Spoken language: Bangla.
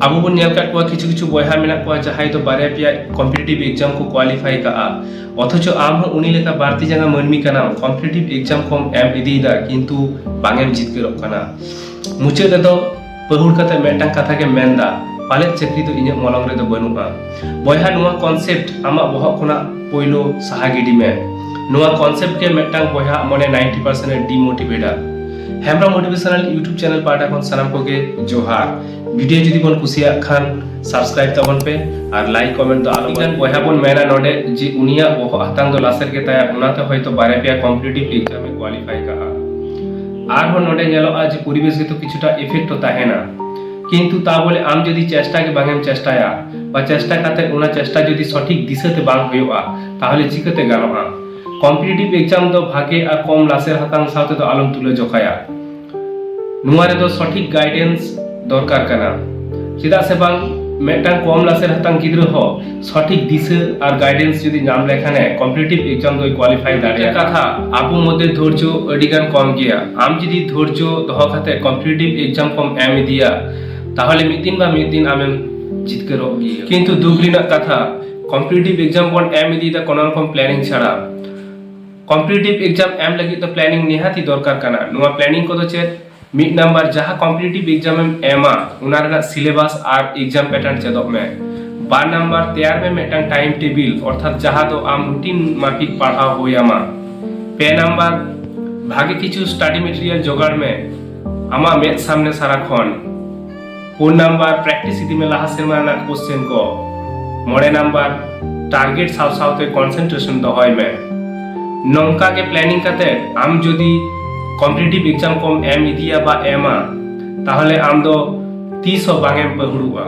ᱟᱵᱚ ᱵᱚᱱ ᱧᱮᱞ ᱠᱟᱜ ᱠᱚᱣᱟ ᱠᱤᱪᱷᱩ ᱠᱤᱪᱷᱩ ᱵᱚᱭᱦᱟ ᱢᱮᱱᱟᱜ ᱠᱚᱣᱟ ᱡᱟᱦᱟᱸᱭ ᱫᱚ ᱵᱟᱨᱭᱟ ᱯᱮᱭᱟ ᱠᱚᱢᱯᱤᱴᱤᱴᱤভ ᱮᱠᱡᱟᱢ ᱠᱚ ᱠᱳᱣᱟᱞᱤᱯᱷᱟᱭ ᱠᱟᱜᱼᱟ, অথচ ᱟᱢ ᱦᱚᱸ ᱩᱱᱤ ᱞᱮᱠᱟ ᱵᱟᱹᱲᱛᱤ ᱡᱟᱸᱜᱟ ᱢᱟᱹᱱᱢᱤ ᱠᱟᱱᱟᱢ, ᱠᱚᱢᱯᱤᱴᱤᱴᱤভ ᱮᱠᱡᱟᱢ ᱠᱚᱢ ᱮᱢ ᱤᱫᱤᱭᱮᱫᱟ ᱠᱤᱱᱛᱩ ᱵᱟᱝᱮᱢ ᱡᱤᱛᱠᱟᱹᱨᱚᱜ ᱠᱟᱱᱟ। ᱢᱩᱪᱟᱹᱫ ᱨᱮᱫᱚ ᱯᱟᱹᱦᱩᱲ ᱠᱟᱛᱮ ᱢᱤᱫᱴᱟᱝ ᱠᱟᱛᱷᱟ ᱜᱮᱢ ᱢᱮᱱᱫᱟ, ᱯᱟᱞᱮᱫ ᱪᱟᱹᱠᱨᱤ ᱫᱚ ᱤᱧᱟᱹᱜ ᱢᱚᱞᱚᱝ ᱨᱮᱫᱚ ᱵᱟᱹᱱᱩᱜᱼᱟ। ᱵᱚᱭᱦᱟ ᱱᱚᱣᱟ ᱠᱚᱱᱥᱮᱯᱴ ᱟᱢᱟᱜ ᱵᱚᱦᱚᱜ ᱠᱷᱚᱱᱟᱜ ᱯᱳᱭᱞᱳ ᱥᱟᱦᱟ ᱜᱤᱰᱤ ᱢᱮ। ᱱᱚᱣᱟ ᱠᱚᱱᱥᱮᱯᱴ ᱜᱮ ᱢᱤᱫᱴᱟᱝ ᱵᱚᱭᱦᱟ ᱢᱚᱱᱮ 90% এ ডিমোটিভেটর। হেমব্রম মোটিভেশনাল ইউটিউব চ্যানেল পার্টা খন সানাম কোগে জোহার। ভিডিও যদি বন কুসিয়া খান সাবস্ক্রাইব তাবন पे আর লাইক কমেন্ট দো আলো গান বয়হা বন মেনা নডে যে উনিয়া বহ হাতাং দো লাসের কে তায়া উনাতে হয়তো বারে পেয়া কম্পিটিটিভ এক্সামে কোয়ালিফাই কা আর হন নডে নেলোआ যে পরিবেশ তো কিছুটা এফেক্ট তাহেনা কিন্তু তা বলে আম যদি চেষ্টাকে বাঙেম চেষ্টায়া বা চেষ্টা কাতে ওনা চেষ্টা যদি সঠিক দিশাতে বাং হইওয়া তাহলে চিকতে গানোआ কম্পিটিটিভ এক্সাম দো ভাগে আর কম লাসের হাতাং সাথে তো আলম তুলে জখায়া নুয়া রে দো সঠিক গাইডেন্স দরকার কানা চিদা সে বাং মেটাং কম লাসের হাতাং গিদ্র হ সঠিক দিশা আর গাইডেন্স যদি নাম লেখানে কম্পিটিটিভ এক্সাম দো কোয়ালিফাই দাঁড়িয়ে কথা আপু মধ্যে ধৈর্য অডিগান কম গিয়া আম যদি ধৈর্য দহ খাতে কম্পিটিটিভ এক্সাম কম এম দিয়া তাহলে মিদিন বা মিদিন আমেম জিতকেরো গিয়া কিন্তু দুঃখ রিনাক কথা কম্পিটিটিভ এক্সাম বন এম ইদিতা কোন রকম প্ল্যানিং ছাড়া কম্পিটিটিভ এক্সাম এম লাগি তো প্ল্যানিং নিহাতি দরকার কানা নোয়া প্ল্যানিং কত চেত मिड नंबर जहाँ कॉम्पिटिटिव एग्जाम में एमा उनारना सिलेबस और एग्जाम पैटर्न चेदक में बार नंबर तैयार में मेटन टाइम टेबिल अर्थात जहाँ तो आम रूटीन माफिक पढ़ाओ हो यामा पे नंबर भागे किचु स्टडी मटेरियल जोगाड़ में आमा मेट सामने सारा खन 4 नंबर प्रैक्टिस इदी में लाहा सेरमा ना क्वेश्चन को मोड़े नंबर टारगेट साव सावते कंसंट्रेशन दहय में नौका के प्लानिंग करते आम जदि कॉम्पिटिटिव एग्जाम कम एम इदिया बा एमा ताहले आम दो 30 बांगेम पहुड़ुआ